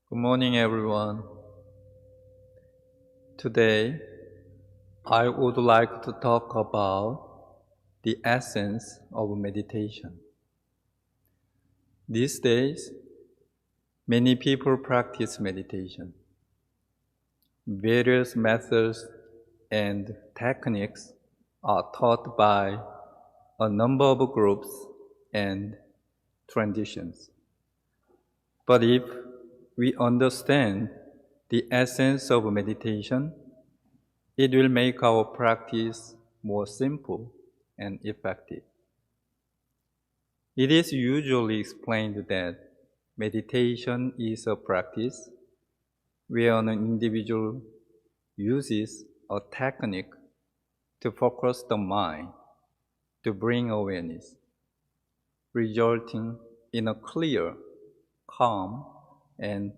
Good morning, everyone. Today, I would like to talk about the essence of meditation. These days, many people practice meditation. Various methods and techniques are taught by a number of groups and traditions. But if we understand the essence of meditation, it will make our practice more simple and effective. It is usually explained that meditation is a practice where an individual uses a technique to focus the mind to bring awareness, resulting in a clear, calm, and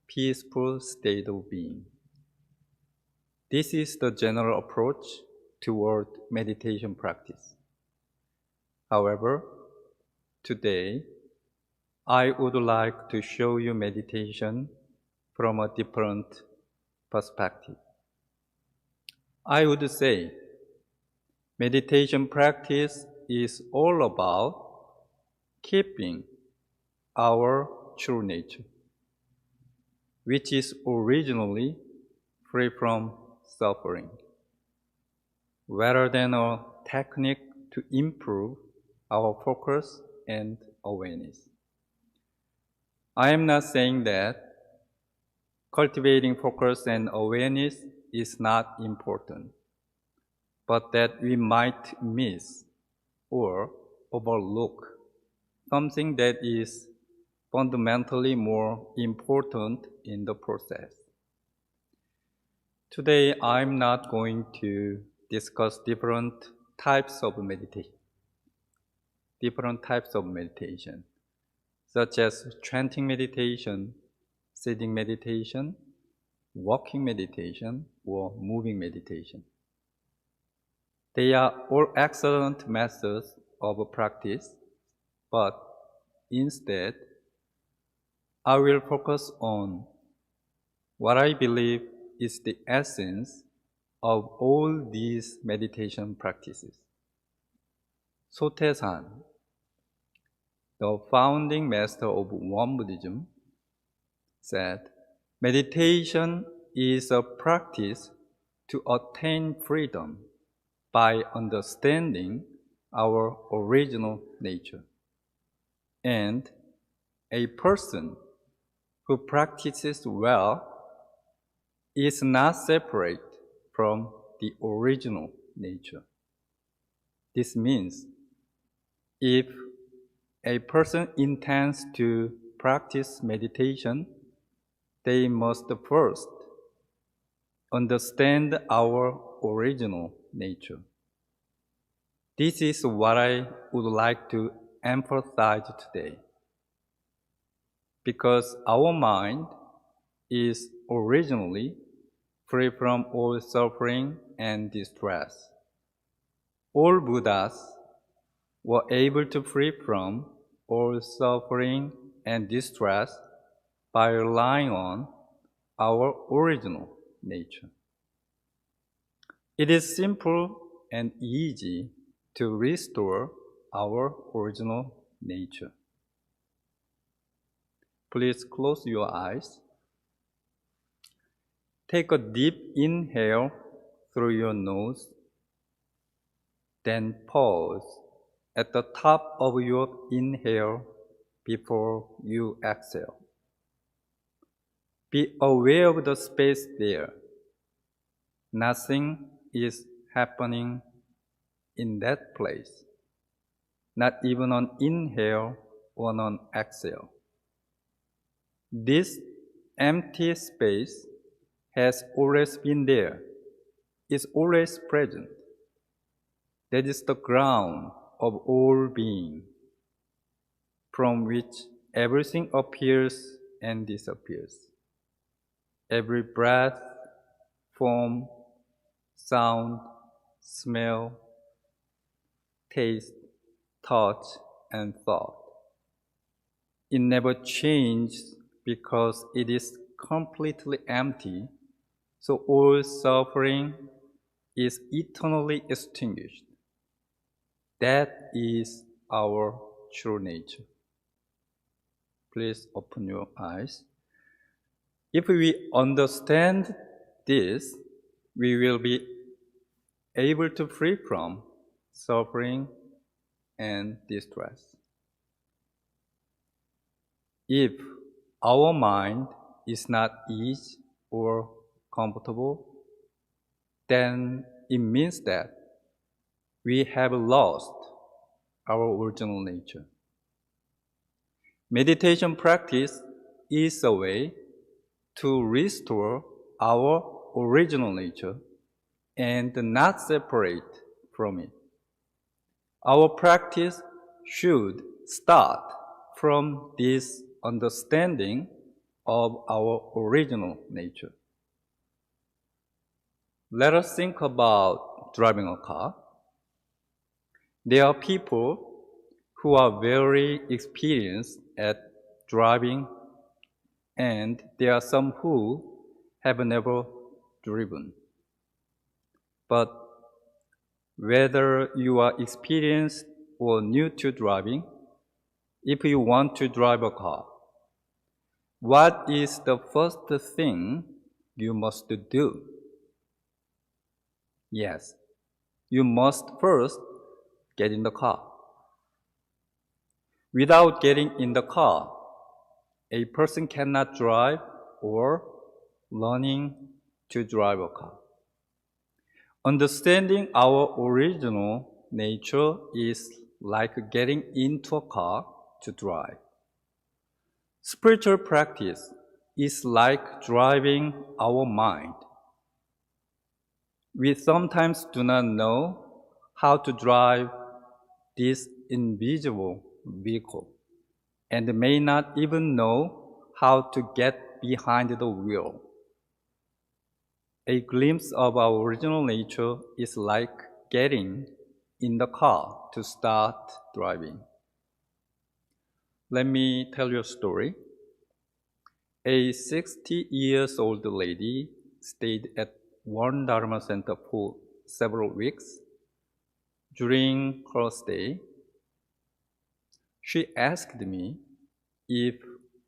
peaceful state of being. This is the general approach toward meditation practice. However, today, I would like to show you meditation from a different perspective. I would say meditation practice is all about keeping our true nature, which is originally free from suffering, rather than a technique to improve our focus and awareness. I am not saying that cultivating focus and awareness is not important, but that we might miss or overlook something that is fundamentally more important in the process. Today, I'm not going to discuss different types of meditation, such as chanting meditation, sitting meditation, walking meditation, or moving meditation. They are all excellent methods of practice, but instead, I will focus on what I believe is the essence of all these meditation practices. Sotaesan, the founding master of Won Buddhism, said, meditation is a practice to attain freedom by understanding our original nature. And a person who practices well is not separate from the original nature. This means if a person intends to practice meditation, they must first understand our original nature. This is what I would like to emphasize today. Because our mind is originally free from all suffering and distress. All Buddhas were able to free from all suffering and distress by relying on our original nature. It is simple and easy to restore our original nature. Please close your eyes. Take a deep inhale through your nose, then pause at the top of your inhale before you exhale. Be aware of the space there. Nothing is happening in that place, not even on inhale or on exhale. This empty space has always been there. It's always present. That is the ground of all being, from which everything appears and disappears. Every breath, form, sound, smell, taste, touch, and thought. It never changes because it is completely empty, so all suffering is eternally extinguished. That is our true nature. Please open your eyes. If we understand this, we will be able to free from suffering and distress. If our mind is not easy or comfortable, then it means that we have lost our original nature. Meditation practice is a way to restore our original nature and not separate from it. Our practice should start from this understanding of our original nature. Let us think about driving a car. There are people who are very experienced at driving, and there are some who have never driven. But whether you are experienced or new to driving, if you want to drive a car, what is the first thing you must do? Yes, you must first get in the car. Without getting in the car, a person cannot drive or learning to drive a car. Understanding our original nature is like getting into a car to drive. Spiritual practice is like driving our mind. We sometimes do not know how to drive this invisible vehicle and may not even know how to get behind the wheel. A glimpse of our original nature is like getting in the car to start driving. Let me tell you a story. A 60-year-old lady stayed at one Dharma center for several weeks. During her stay, she asked me if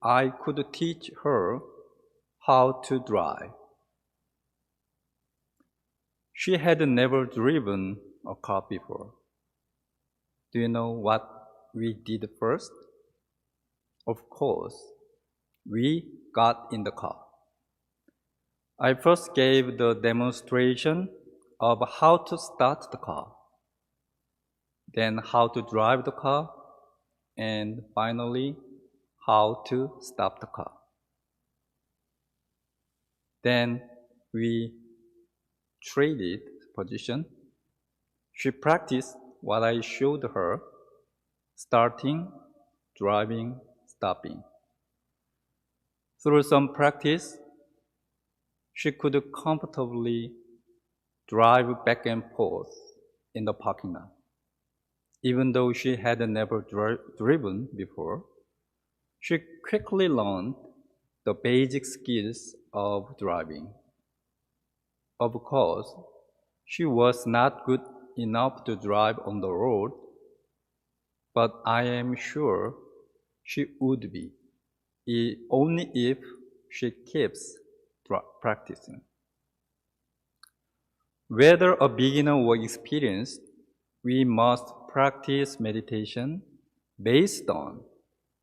I could teach her how to drive. She had never driven a car before. Do you know what we did first? Of course, we got in the car. I first gave the demonstration of how to start the car, then how to drive the car, and finally, how to stop the car. Then we traded position. She practiced what I showed her, starting, driving, stopping. Through some practice, she could comfortably drive back and forth in the parking lot. Even though she had never driven before, she quickly learned the basic skills of driving. Of course, she was not good enough to drive on the road, but I am sure she would be, only if she keeps practicing. Whether a beginner or experienced, we must practice meditation based on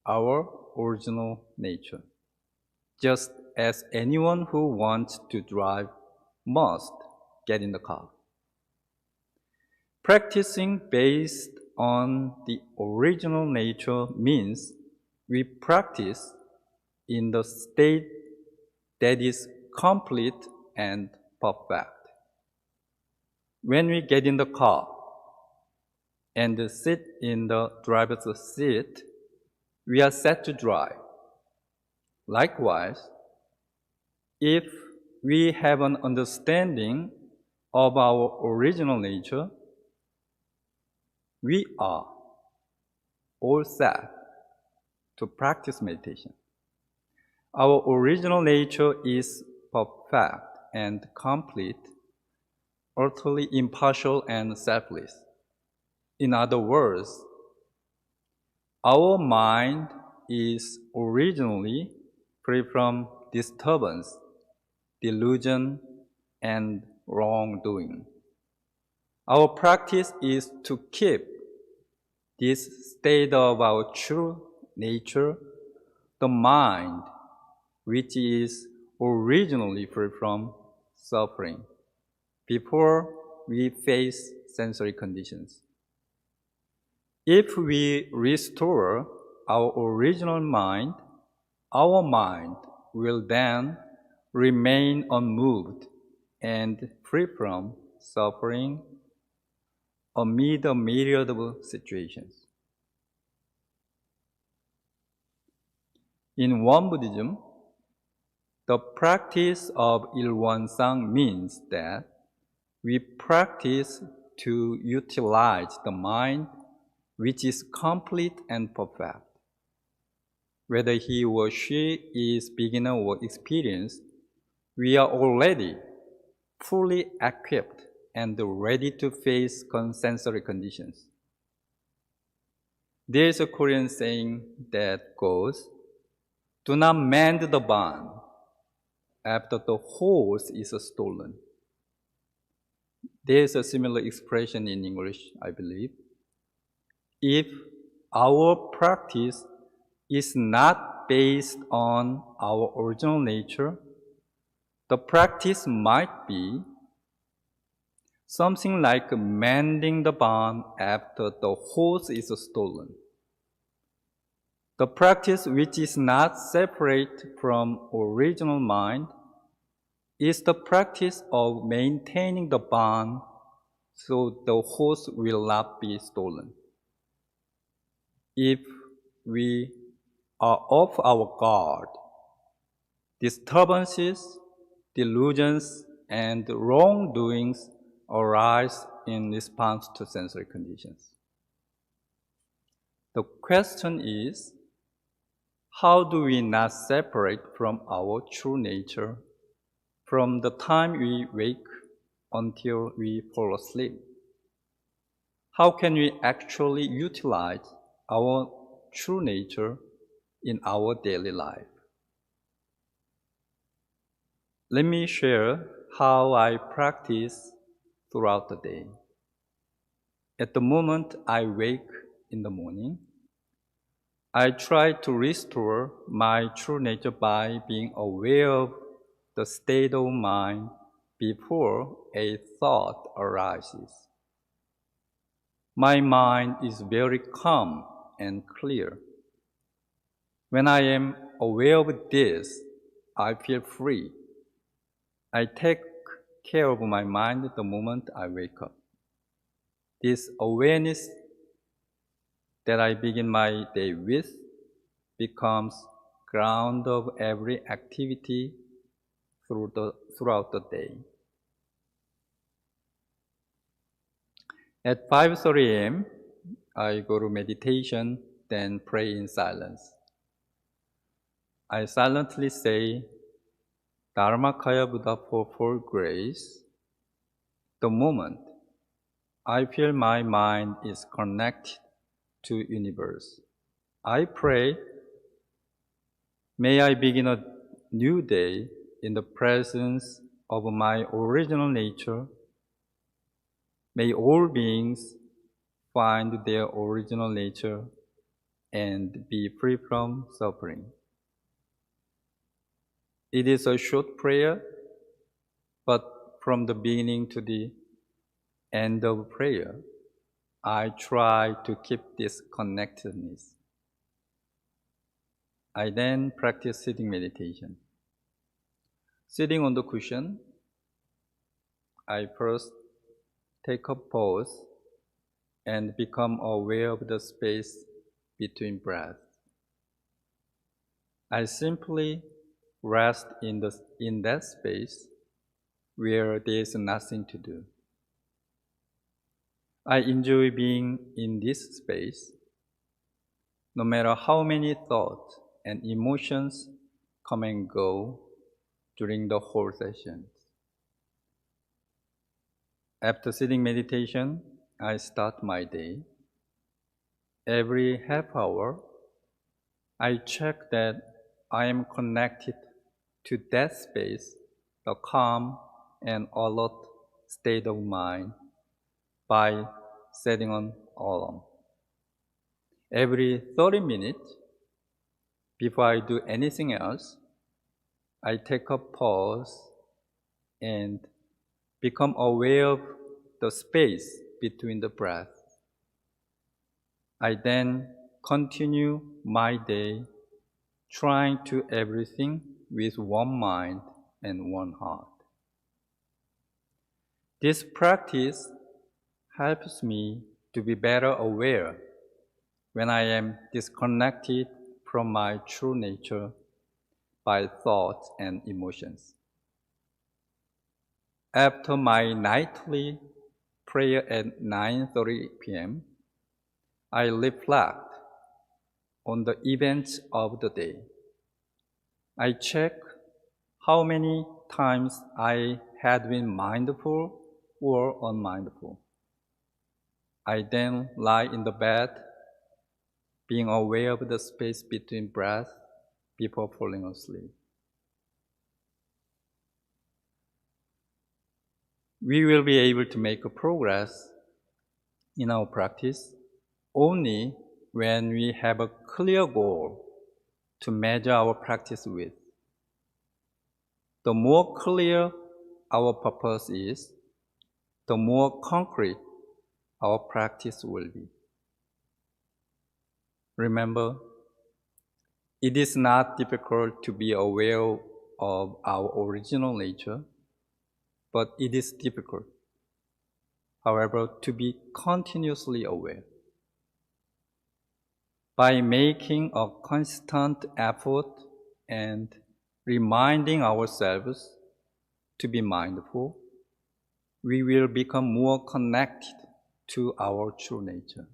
our original nature, just as anyone who wants to drive must get in the car. Practicing based on the original nature means we practice in the state that is complete and perfect. When we get in the car and sit in the driver's seat, we are set to drive. Likewise, if we have an understanding of our original nature, we are all set to practice meditation. Our original nature is perfect and complete, utterly impartial and selfless. In other words, our mind is originally free from disturbance, delusion, and wrongdoing. Our practice is to keep this state of our true nature, the mind, which is originally free from suffering, before we face sensory conditions. If we restore our original mind, our mind will then remain unmoved and free from suffering amid a myriad of situations. In Won Buddhism, the practice of Il-Won-Sang means that we practice to utilize the mind which is complete and perfect. Whether he or she is beginner or experienced, we are already fully equipped and ready to face sensory conditions. There is a Korean saying that goes, "Do not mend the barn after the horse is stolen." There is a similar expression in English, I believe. If our practice is not based on our original nature, the practice might be something like mending the barn after the horse is stolen. The practice which is not separate from original mind is the practice of maintaining the barn so the horse will not be stolen. If we are off our guard, disturbances, delusions, and wrongdoings arise in response to sensory conditions. The question is, how do we not separate from our true nature from the time we wake until we fall asleep? How can we actually utilize our true nature in our daily life? Let me share how I practice throughout the day. At the moment I wake in the morning, I try to restore my true nature by being aware of the state of mind before a thought arises. My mind is very calm and clear. When I am aware of this, I feel free. I take care of my mind the moment I wake up. This awareness that I begin my day with becomes ground of every activity throughout the day. At 5:30 a.m., I go to meditation, then pray in silence. I silently say, Dharma Kaya Buddha for grace. The moment I feel my mind is connected to universe, I pray, may I begin a new day in the presence of my original nature. May all beings find their original nature and be free from suffering. It is a short prayer, but from the beginning to the end of prayer, I try to keep this connectedness. I then practice sitting meditation. Sitting on the cushion, I first take a pause and become aware of the space between breaths. I simply rest in that space where there is nothing to do. I enjoy being in this space. no matter how many thoughts and emotions come and go during the whole session. After sitting meditation, I start my day. Every half hour, I check that I am connected to that space, the calm and alert state of mind, by setting an alarm. Every 30 minutes, before I do anything else, I take a pause and become aware of the space between the breath. I then continue my day trying to everything with one mind and one heart. This practice helps me to be better aware when I am disconnected from my true nature by thoughts and emotions. After my nightly prayer at 9:30 p.m., I reflect on the events of the day. I check how many times I had been mindful or unmindful. I then lie in the bed, being aware of the space between breaths before falling asleep. We will be able to make a progress in our practice only when we have a clear goal to measure our practice with. The more clear our purpose is, the more concrete our practice will be. Remember, it is not difficult to be aware of our original nature, but it is difficult, however, to be continuously aware. By making a constant effort and reminding ourselves to be mindful, we will become more connected to our true nature.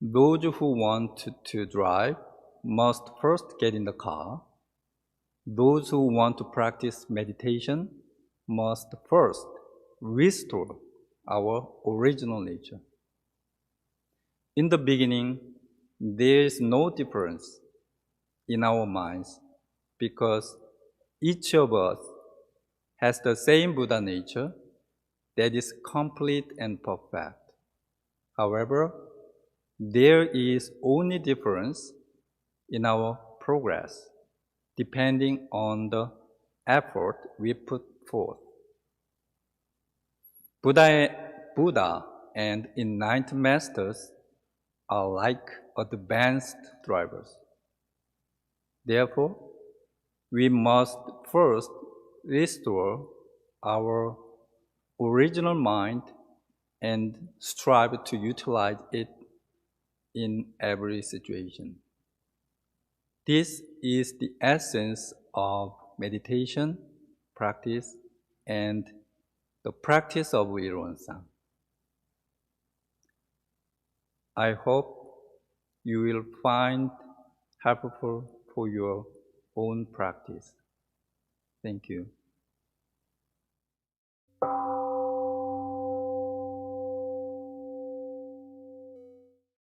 Those who want to drive must first get in the car. Those who want to practice meditation must first restore our original nature. In the beginning, there is no difference in our minds because each of us has the same Buddha nature that is complete and perfect. However, there is only difference in our progress depending on the effort we put forth. Buddha and enlightened masters are like advanced drivers. Therefore, we must first restore our original mind and strive to utilize it in every situation. This is the essence of meditation practice and the practice of Ironsang. I hope you will find helpful for your own practice. Thank you.